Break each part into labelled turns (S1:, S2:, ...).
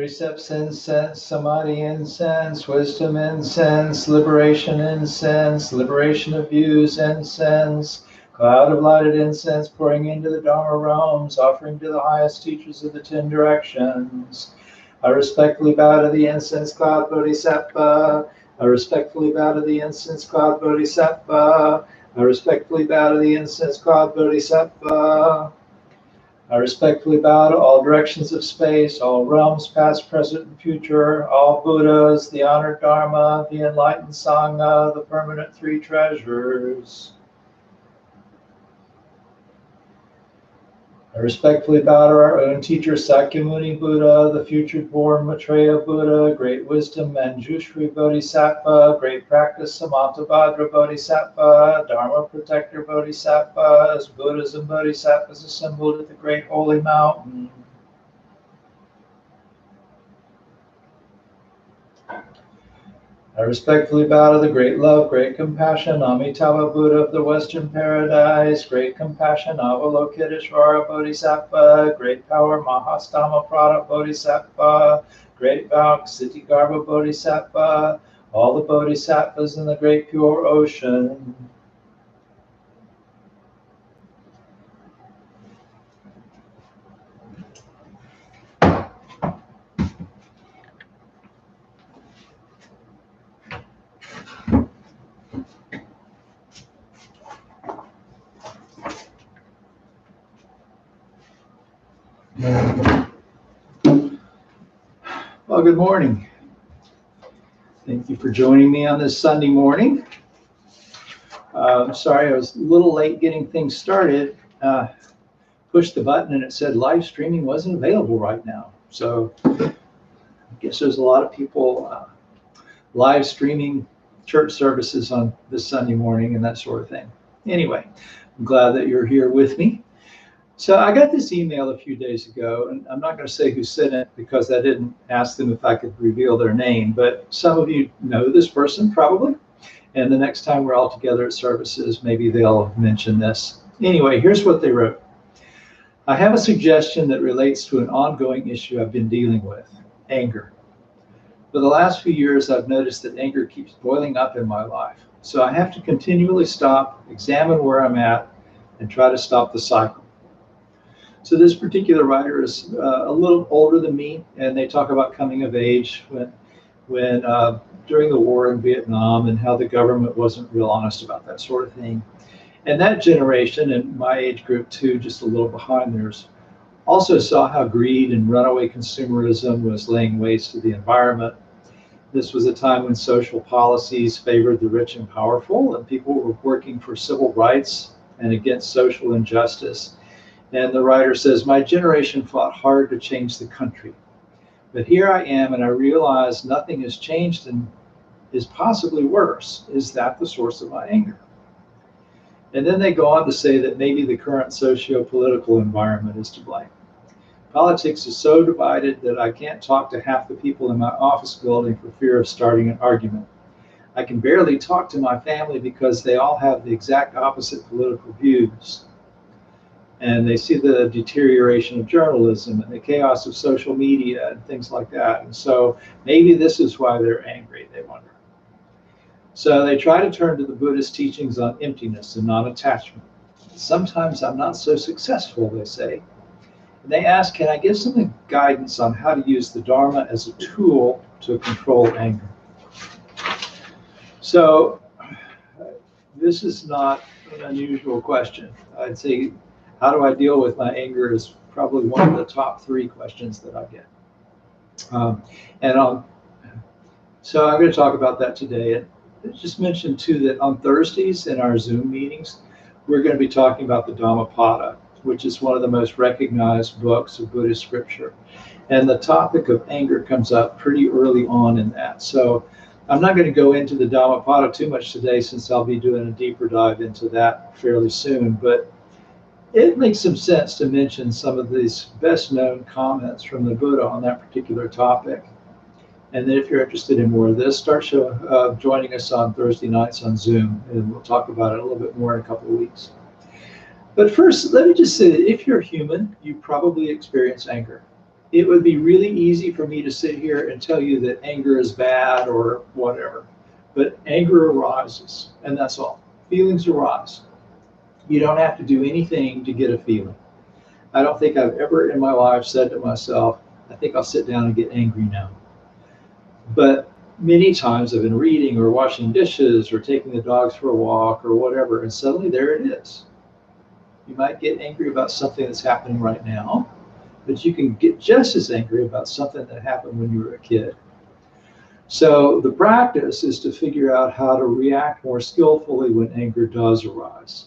S1: Precepts incense, samadhi incense, wisdom incense, liberation of views incense, cloud of lighted incense pouring into the Dharma realms, offering to the highest teachers of the 10 directions. I respectfully bow to the incense cloud Bodhisattva. I respectfully bow to the incense cloud Bodhisattva. I respectfully bow to the incense cloud Bodhisattva. I respectfully bow to all directions of space, all realms, past, present, and future, all Buddhas, the honored Dharma, the enlightened Sangha, the permanent three treasures. I respectfully bow to our own teacher Sakyamuni Buddha, the future-born Maitreya Buddha, great wisdom Manjushri Bodhisattva, great practice Samantabhadra Bodhisattva, Dharma protector Bodhisattvas, Buddhas and Bodhisattvas assembled at the great holy mountain. I respectfully bow to the great love, great compassion, Amitabha Buddha of the Western Paradise, great compassion, Avalokiteshvara Bodhisattva, great power, Mahastama Prada Bodhisattva, great vow, Ksitigarbha Bodhisattva, all the Bodhisattvas in the great pure ocean. Well, good morning. Thank you for joining me on this Sunday morning. Sorry, I was a little late getting things started. Pushed the button and it said live streaming wasn't available right now. So I guess there's a lot of people live streaming church services on this Sunday morning and that sort of thing. Anyway, I'm glad that you're here with me. So I got this email a few days ago, and I'm not going to say who sent it because I didn't ask them if I could reveal their name, but some of you know this person probably, and the next time we're all together at services, maybe they'll mention this. Anyway, here's what they wrote. I have a suggestion that relates to an ongoing issue I've been dealing with, anger. For the last few years, I've noticed that anger keeps boiling up in my life, so I have to continually stop, examine where I'm at, and try to stop the cycle. So this particular writer is a little older than me, and they talk about coming of age when during the war in Vietnam and how the government wasn't real honest about that sort of thing. And that generation, and my age group too, just a little behind theirs, also saw how greed and runaway consumerism was laying waste to the environment. This was a time when social policies favored the rich and powerful, and people were working for civil rights and against social injustice. And the writer says, my generation fought hard to change the country. But here I am, and I realize nothing has changed and is possibly worse. Is that the source of my anger? And then they go on to say that maybe the current socio-political environment is to blame. Politics is so divided that I can't talk to half the people in my office building for fear of starting an argument. I can barely talk to my family because they all have the exact opposite political views. And they see the deterioration of journalism and the chaos of social media and things like that. And so maybe this is why they're angry, they wonder. So they try to turn to the Buddhist teachings on emptiness and non-attachment. Sometimes I'm not so successful, they say. And they ask, can I give some guidance on how to use the Dharma as a tool to control anger? So this is not an unusual question. I'd say, how do I deal with my anger is probably one of the top 3 questions that I get. So I'm going to talk about that today. And just mention too that on Thursdays in our Zoom meetings, we're going to be talking about the Dhammapada, which is one of the most recognized books of Buddhist scripture. And the topic of anger comes up pretty early on in that. So I'm not going to go into the Dhammapada too much today since I'll be doing a deeper dive into that fairly soon. But it makes some sense to mention some of these best known comments from the Buddha on that particular topic. And then if you're interested in more of this, start joining us on Thursday nights on Zoom, and we'll talk about it a little bit more in a couple of weeks. But first, let me just say that if you're human, you probably experience anger. It would be really easy for me to sit here and tell you that anger is bad or whatever, but anger arises, and that's all. Feelings arise. You don't have to do anything to get a feeling. I don't think I've ever in my life said to myself, I think I'll sit down and get angry now. But many times I've been reading or washing dishes or taking the dogs for a walk or whatever, and suddenly there it is. You might get angry about something that's happening right now, but you can get just as angry about something that happened when you were a kid. So the practice is to figure out how to react more skillfully when anger does arise.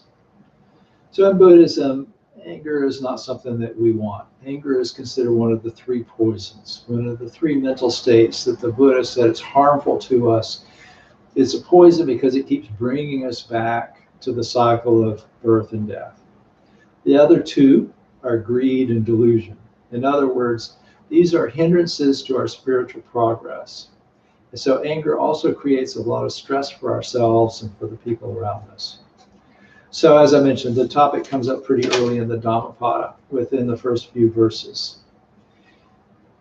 S1: So in Buddhism, anger is not something that we want. Anger is considered one of the three poisons, one of the three mental states that the Buddha said is harmful to us. It's a poison because it keeps bringing us back to the cycle of birth and death. The other two are greed and delusion. In other words, these are hindrances to our spiritual progress. And so anger also creates a lot of stress for ourselves and for the people around us. So as I mentioned, the topic comes up pretty early in the Dhammapada, within the first few verses.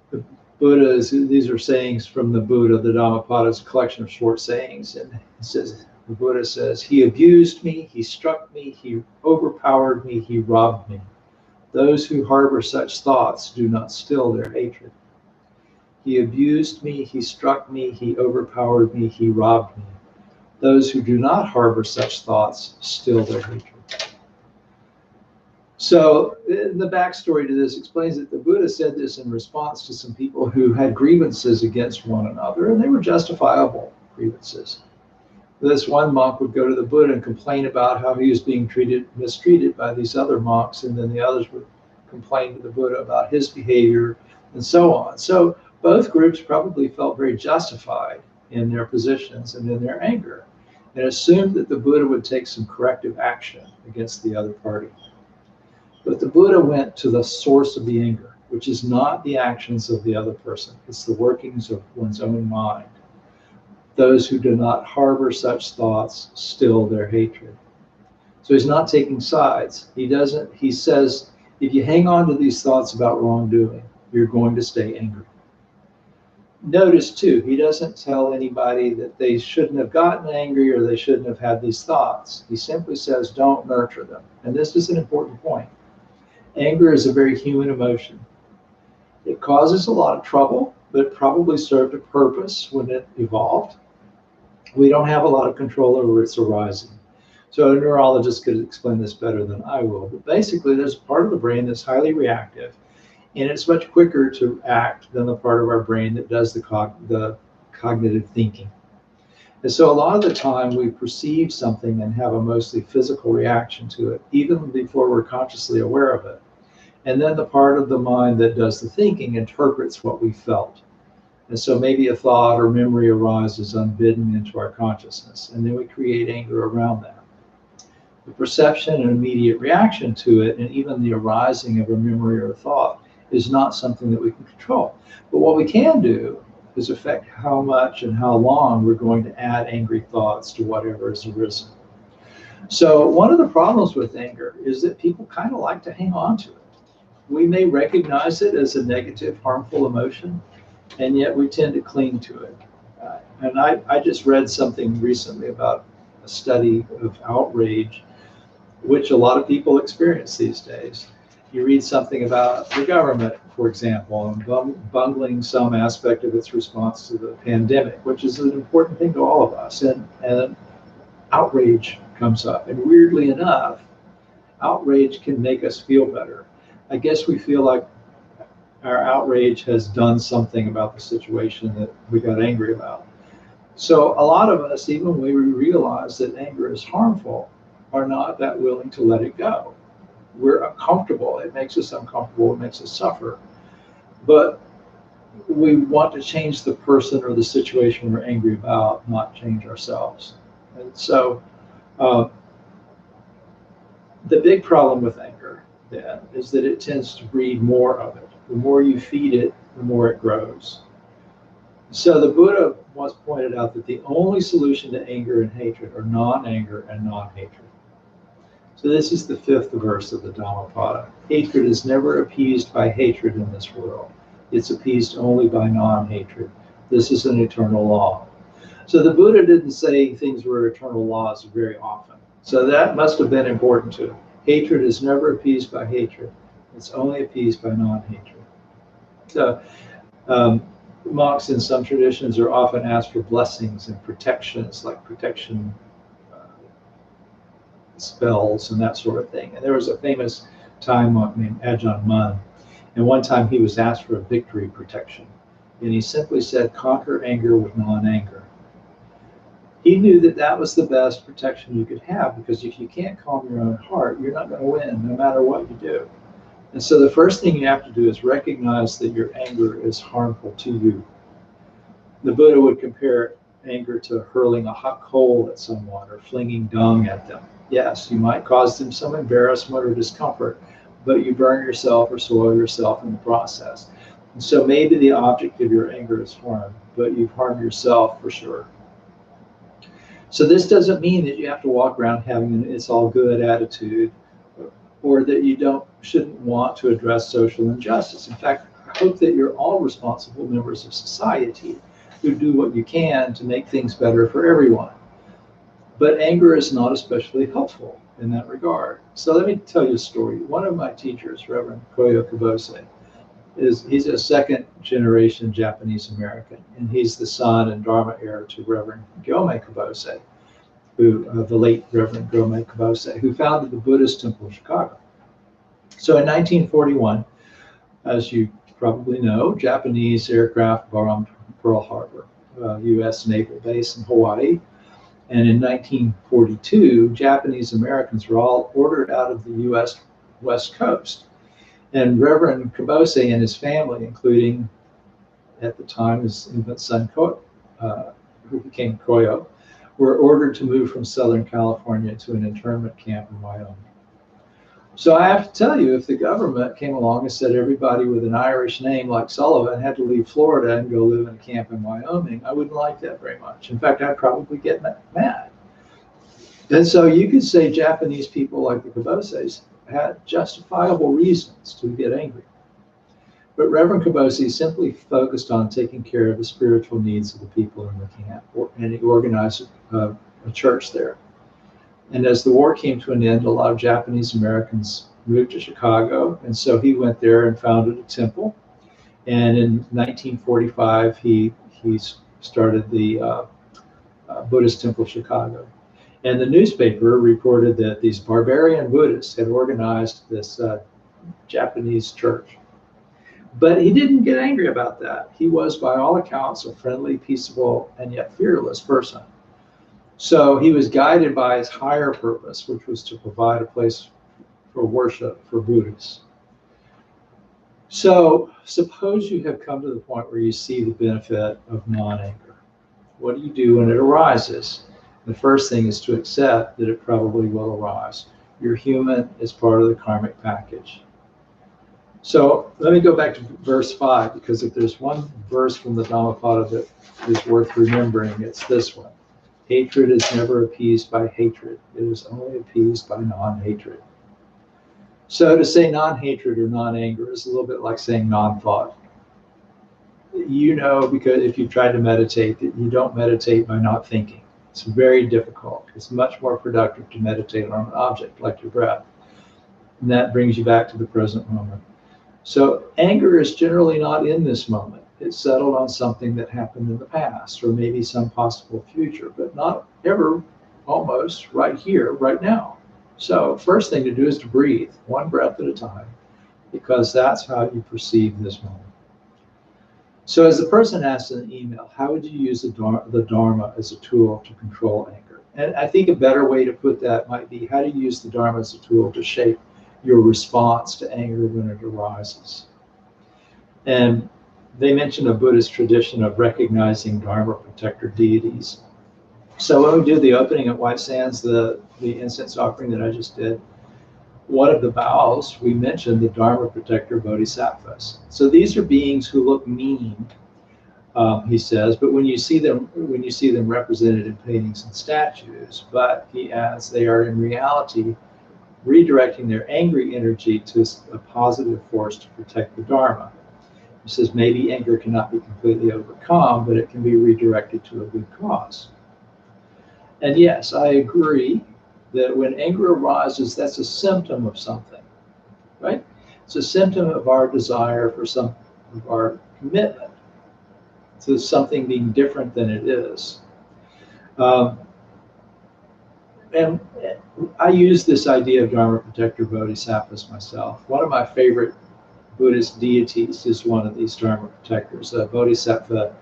S1: The Buddha these are sayings from the Buddha. The Dhammapada is a collection of short sayings. And it says, the Buddha says, he abused me, he struck me, he overpowered me, he robbed me. Those who harbor such thoughts do not still their hatred. He abused me, he struck me, he overpowered me, he robbed me. Those who do not harbor such thoughts still their hatred. So the backstory to this explains that the Buddha said this in response to some people who had grievances against one another, and they were justifiable grievances. This one monk would go to the Buddha and complain about how he was being mistreated by these other monks, and then the others would complain to the Buddha about his behavior, and so on. So both groups probably felt very justified in their positions and in their anger, and assumed that the Buddha would take some corrective action against the other party. But the Buddha went to the source of the anger, which is not the actions of the other person. It's the workings of one's own mind. Those who do not harbor such thoughts still their hatred. So he's not taking sides. He says, if you hang on to these thoughts about wrongdoing, you're going to stay angry. Notice too, he doesn't tell anybody that they shouldn't have gotten angry or they shouldn't have had these thoughts. He simply says, don't nurture them. And this is an important point. Anger is a very human emotion. It causes a lot of trouble, but probably served a purpose when it evolved. We don't have a lot of control over its arising. So a neurologist could explain this better than I will. But basically, there's a part of the brain that's highly reactive, and it's much quicker to act than the part of our brain that does the cognitive thinking. And so a lot of the time we perceive something and have a mostly physical reaction to it, even before we're consciously aware of it. And then the part of the mind that does the thinking interprets what we felt. And so maybe a thought or memory arises unbidden into our consciousness, and then we create anger around that. The perception and immediate reaction to it, and even the arising of a memory or a thought, is not something that we can control. But what we can do is affect how much and how long we're going to add angry thoughts to whatever has arisen. So one of the problems with anger is that people kind of like to hang on to it. We may recognize it as a negative, harmful emotion, and yet we tend to cling to it. And I just read something recently about a study of outrage, which a lot of people experience these days. You read something about the government, for example, and bungling some aspect of its response to the pandemic, which is an important thing to all of us. And outrage comes up. And weirdly enough, outrage can make us feel better. I guess we feel like our outrage has done something about the situation that we got angry about. So a lot of us, even when we realize that anger is harmful, are not that willing to let it go. We're uncomfortable. It makes us uncomfortable. It makes us suffer. But we want to change the person or the situation we're angry about, not change ourselves. And so the big problem with anger, then, is that it tends to breed more of it. The more you feed it, the more it grows. So the Buddha once pointed out that the only solution to anger and hatred are non-anger and non-hatred. So this is the 5th verse of the Dhammapada. Hatred is never appeased by hatred in this world. It's appeased only by non-hatred. This is an eternal law. So the Buddha didn't say things were eternal laws very often. So that must have been important to him. Hatred is never appeased by hatred. It's only appeased by non-hatred. So monks in some traditions are often asked for blessings and protections, like protection spells and that sort of thing. And there was a famous Thai monk named Ajahn Mun, and one time he was asked for a victory protection, and he simply said, "Conquer anger with non-anger." He knew that that was the best protection you could have, because if you can't calm your own heart, you're not going to win, no matter what you do. And so the first thing you have to do is recognize that your anger is harmful to you. The Buddha would compare anger to hurling a hot coal at someone or flinging dung at them. Yes, you might cause them some embarrassment or discomfort, but you burn yourself or soil yourself in the process. And so maybe the object of your anger is harm, but you've harmed yourself for sure. So this doesn't mean that you have to walk around having an it's all good attitude, or that you shouldn't want to address social injustice. In fact, I hope that you're all responsible members of society who do what you can to make things better for everyone. But anger is not especially helpful in that regard. So let me tell you a story. One of my teachers, Reverend Koyo Kabose, he's a second generation Japanese American, and he's the son and Dharma heir to Reverend Gyomei Kabose, the late Reverend Gyomei Kabose, who founded the Buddhist Temple of Chicago. So in 1941, as you probably know, Japanese aircraft bombed Pearl Harbor, U.S. naval base in Hawaii. And in 1942, Japanese Americans were all ordered out of the U.S. West Coast. And Reverend Kabose and his family, including at the time his infant son, who became Koyo, were ordered to move from Southern California to an internment camp in Wyoming. So I have to tell you, if the government came along and said everybody with an Irish name like Sullivan had to leave Florida and go live in a camp in Wyoming, I wouldn't like that very much. In fact, I'd probably get mad. And so you could say Japanese people like the Kaboses had justifiable reasons to get angry. But Reverend Kabose simply focused on taking care of the spiritual needs of the people in the camp, and he organized a church there. And as the war came to an end, a lot of Japanese Americans moved to Chicago, and so he went there and founded a temple. And in 1945, he started the Buddhist Temple of Chicago. And the newspaper reported that these barbarian Buddhists had organized this Japanese church. But he didn't get angry about that. He was, by all accounts, a friendly, peaceable, and yet fearless person. So he was guided by his higher purpose, which was to provide a place for worship for Buddhists. So suppose you have come to the point where you see the benefit of non-anger. What do you do when it arises? The first thing is to accept that it probably will arise. You're human, it's part of the karmic package. So let me go back to verse 5, because if there's one verse from the Dhammapada that is worth remembering, it's this one. Hatred is never appeased by hatred. It is only appeased by non-hatred. So to say non-hatred or non-anger is a little bit like saying non-thought. You know, because if you tried to meditate, that you don't meditate by not thinking. It's very difficult. It's much more productive to meditate on an object like your breath. And that brings you back to the present moment. So anger is generally not in this moment. It's settled on something that happened in the past, or maybe some possible future, but not ever, almost right here, right now. So first thing to do is to breathe, one breath at a time, because that's how you perceive this moment. So as the person asked in the email, how would you use the Dharma as a tool to control anger? And I think a better way to put that might be, how do you use the Dharma as a tool to shape your response to anger when it arises? And they mention a Buddhist tradition of recognizing Dharma protector deities. So when we do the opening at White Sands, the incense offering that I just did, one of the vows, we mentioned the Dharma protector bodhisattvas. So these are beings who look mean, he says, but when you see them represented in paintings and statues, but he adds they are in reality redirecting their angry energy to a positive force to protect the Dharma. He says maybe anger cannot be completely overcome, but it can be redirected to a good cause. And yes, I agree that when anger arises, that's a symptom of something, right? It's a symptom of our desire for some of our commitment to something being different than it is. Um, and I use this idea of Dharma protector bodhisattvas myself. One of my favorite Buddhist deities is one of these Dharma protectors, a bodhisattva,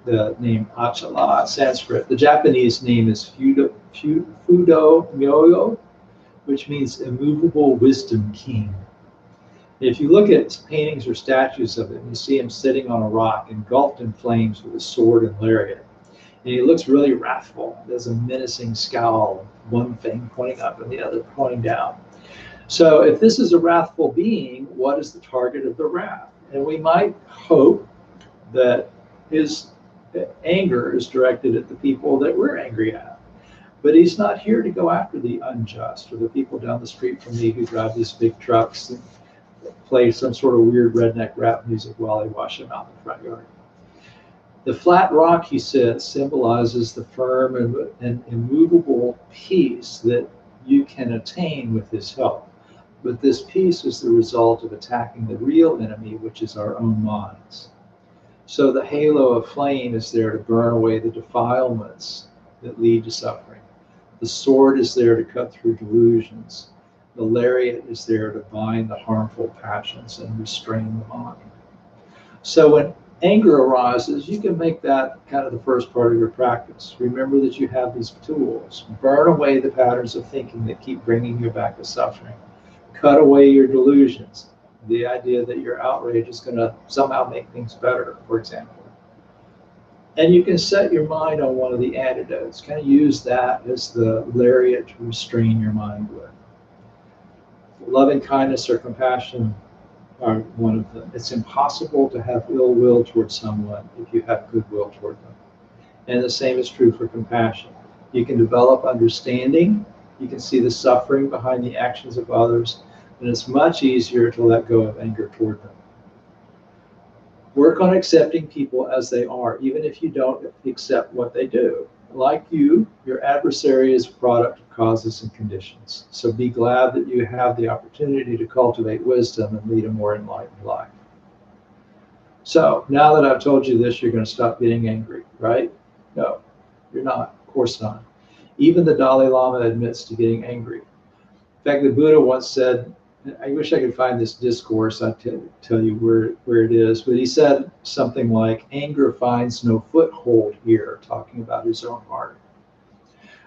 S1: the name Achala, Sanskrit. The Japanese name is Fudo Myoyo, which means immovable wisdom king. If you look at paintings or statues of him, you see him sitting on a rock engulfed in flames with a sword and lariat. And he looks really wrathful. There's a menacing scowl, one thing pointing up and the other pointing down. So if this is a wrathful being, what is the target of the wrath? And we might hope that his anger is directed at the people that we're angry at. But he's not here to go after the unjust or the people down the street from me who drive these big trucks and play some sort of weird redneck rap music while they wash them out in the front yard. The flat rock, he said, symbolizes the firm and immovable peace that you can attain with his help. But this peace is the result of attacking the real enemy, which is our own minds. So the halo of flame is there to burn away the defilements that lead to suffering. The sword is there to cut through delusions. The lariat is there to bind the harmful passions and restrain the mind. So when anger arises, you can make that kind of the first part of your practice. Remember that you have these tools. Burn away the patterns of thinking that keep bringing you back to suffering. Cut away your delusions. The idea that your outrage is going to somehow make things better, for example. And you can set your mind on one of the antidotes. Kind of use that as the lariat to restrain your mind with. Loving kindness or compassion are one of them. It's impossible to have ill will towards someone if you have goodwill toward them. And the same is true for compassion. You can develop understanding. You can see the suffering behind the actions of others. And it's much easier to let go of anger toward them. Work on accepting people as they are, even if you don't accept what they do. Like you, your adversary is a product of causes and conditions. So be glad that you have the opportunity to cultivate wisdom and lead a more enlightened life. So now that I've told you this, you're going to stop getting angry, right? No, you're not. Of course not. Even the Dalai Lama admits to getting angry. In fact, the Buddha once said, I wish I could find this discourse, I'd tell you where it is, but he said something like, anger finds no foothold here, talking about his own heart.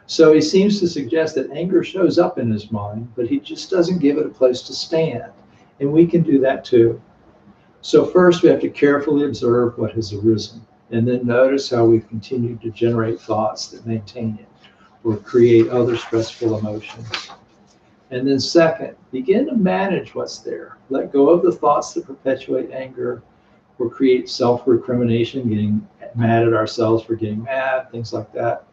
S1: So he seems to suggest that anger shows up in his mind, but he just doesn't give it a place to stand. And we can do that too. So first we have to carefully observe what has arisen, and then notice how we've continued to generate thoughts that maintain it or create other stressful emotions. And then second, begin to manage what's there. Let go of the thoughts that perpetuate anger or create self-recrimination, getting mad at ourselves for getting mad, things like that.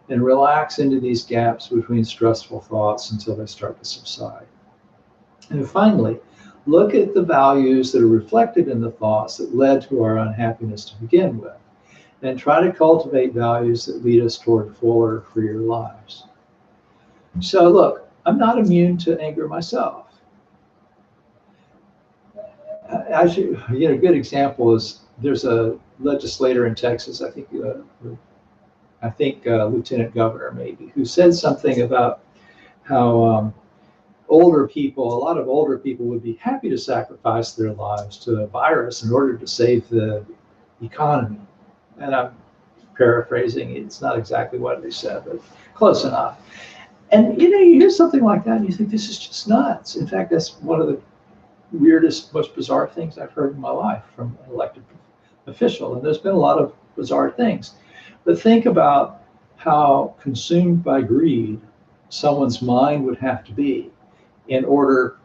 S1: And relax into these gaps between stressful thoughts until they start to subside. And finally, look at the values that are reflected in the thoughts that led to our unhappiness to begin with. And try to cultivate values that lead us toward fuller, freer lives. So look, I'm not immune to anger myself. A good example is there's a legislator in Texas, I think Lieutenant Governor maybe, who said something about how a lot of older people would be happy to sacrifice their lives to a virus in order to save the economy. And I'm paraphrasing, it's not exactly what they said, but close enough. And you hear something like that and you think, this is just nuts. In fact, that's one of the weirdest, most bizarre things I've heard in my life from an elected official. And there's been a lot of bizarre things. But think about how consumed by greed someone's mind would have to be in order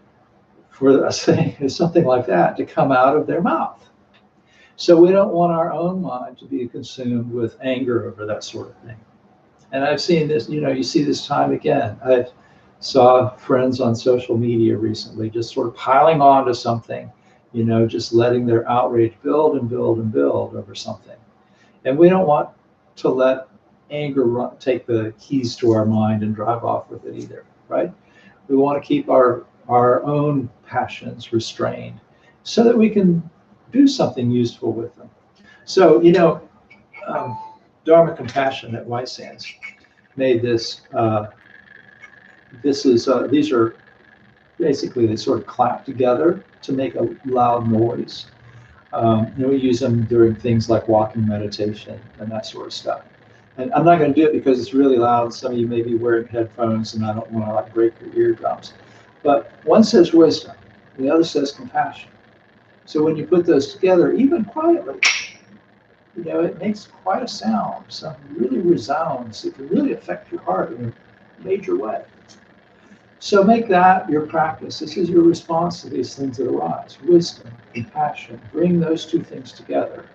S1: for something like that to come out of their mouth. So we don't want our own mind to be consumed with anger over that sort of thing. And I've seen this, you see this time again. I saw friends on social media recently just sort of piling on to something, just letting their outrage build and build and build over something. And we don't want to let anger take the keys to our mind and drive off with it either, right? We want to keep our own passions restrained so that we can do something useful with them. So, Dharma Compassion at White Sands made this. These are basically, they sort of clap together to make a loud noise. We use them during things like walking meditation and that sort of stuff. And I'm not going to do it because it's really loud. Some of you may be wearing headphones, and I don't want to break your eardrums. But one says wisdom, the other says compassion. So when you put those together, even quietly, it makes quite a sound. Something really resounds. It can really affect your heart in a major way. So make that your practice. This is your response to these things that arise. Wisdom, compassion. Bring those two things together.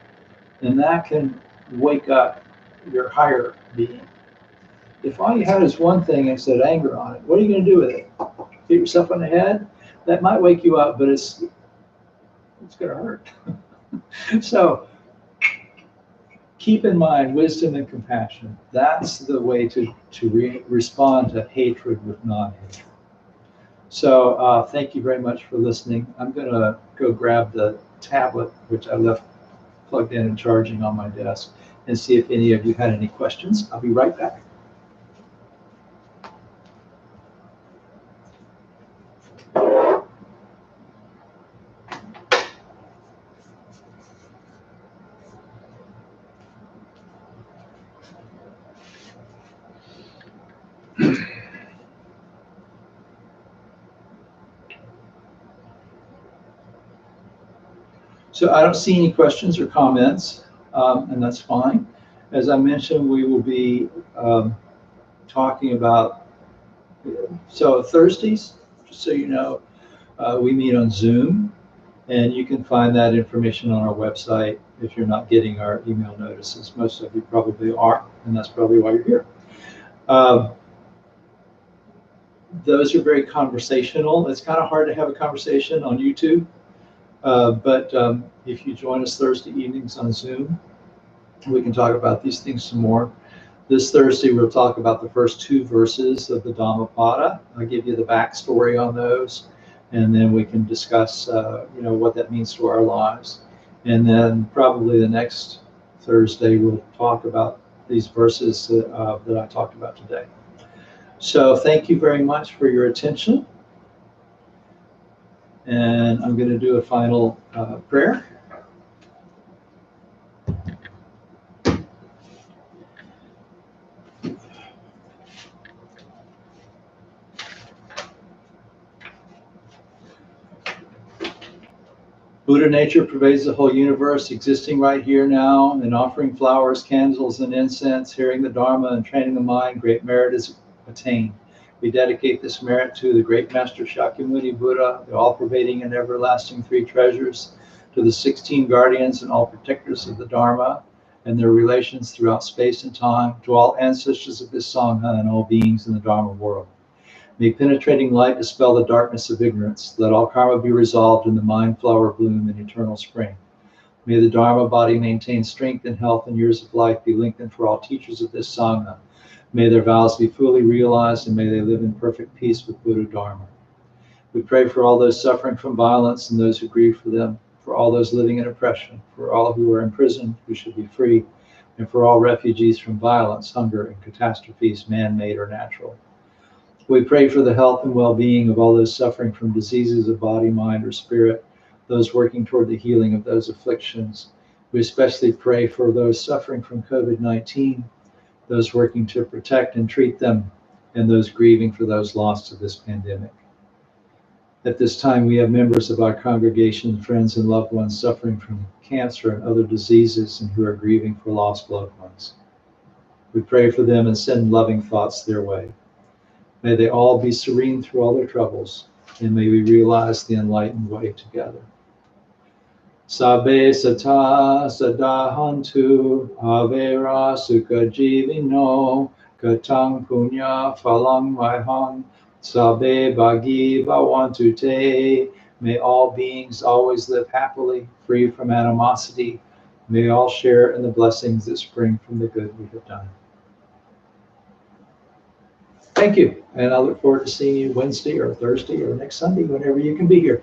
S1: And that can wake up your higher being. If all you had is one thing and said anger on it, what are you going to do with it? Hit yourself on the head? That might wake you up, but it's going to hurt. So keep in mind wisdom and compassion. That's the way to respond to hatred with non-hatred. So thank you very much for listening. I'm going to go grab the tablet, which I left plugged in and charging on my desk, and see if any of you had any questions. I'll be right back. So I don't see any questions or comments, and that's fine. As I mentioned, we will be talking about, so Thursdays, just so you know, we meet on Zoom, and you can find that information on our website if you're not getting our email notices. Most of you probably are, and that's probably why you're here. Those are very conversational. It's kind of hard to have a conversation on YouTube. But if you join us Thursday evenings on Zoom, we can talk about these things some more. This Thursday, we'll talk about the first 2 verses of the Dhammapada. I'll give you the backstory on those, and then we can discuss, what that means to our lives. And then probably the next Thursday, we'll talk about these verses that I talked about today. So thank you very much for your attention. And I'm going to do a final prayer. Buddha nature pervades the whole universe, existing right here now, and offering flowers, candles, and incense, hearing the Dharma and training the mind, great merit is attained. We dedicate this merit to the great Master Shakyamuni Buddha, the all-pervading and everlasting 3 treasures, to the 16 guardians and all protectors of the Dharma and their relations throughout space and time, to all ancestors of this Sangha and all beings in the Dharma world. May penetrating light dispel the darkness of ignorance. Let all karma be resolved in the mind flower bloom in eternal spring. May the Dharma body maintain strength and health, and years of life be lengthened for all teachers of this Sangha. May their vows be fully realized, and may they live in perfect peace with Buddha Dharma. We pray for all those suffering from violence and those who grieve for them, for all those living in oppression, for all who are imprisoned who should be free, and for all refugees from violence, hunger, and catastrophes, man-made or natural. We pray for the health and well-being of all those suffering from diseases of body, mind, or spirit, those working toward the healing of those afflictions. We especially pray for those suffering from COVID-19, those working to protect and treat them, and those grieving for those lost to this pandemic. At this time, we have members of our congregation, friends, and loved ones suffering from cancer and other diseases and who are grieving for lost loved ones. We pray for them and send loving thoughts their way. May they all be serene through all their troubles, and may we realize the enlightened way together. Sabbe sata sadahantu avera sukha jivino katang punya phalang vihang sabbe bhagi bhavantu te May all beings always live happily, free from animosity. May all share in the blessings that spring from the good we have done. Thank you, and I look forward to seeing you Wednesday or Thursday or next Sunday, whenever you can be here.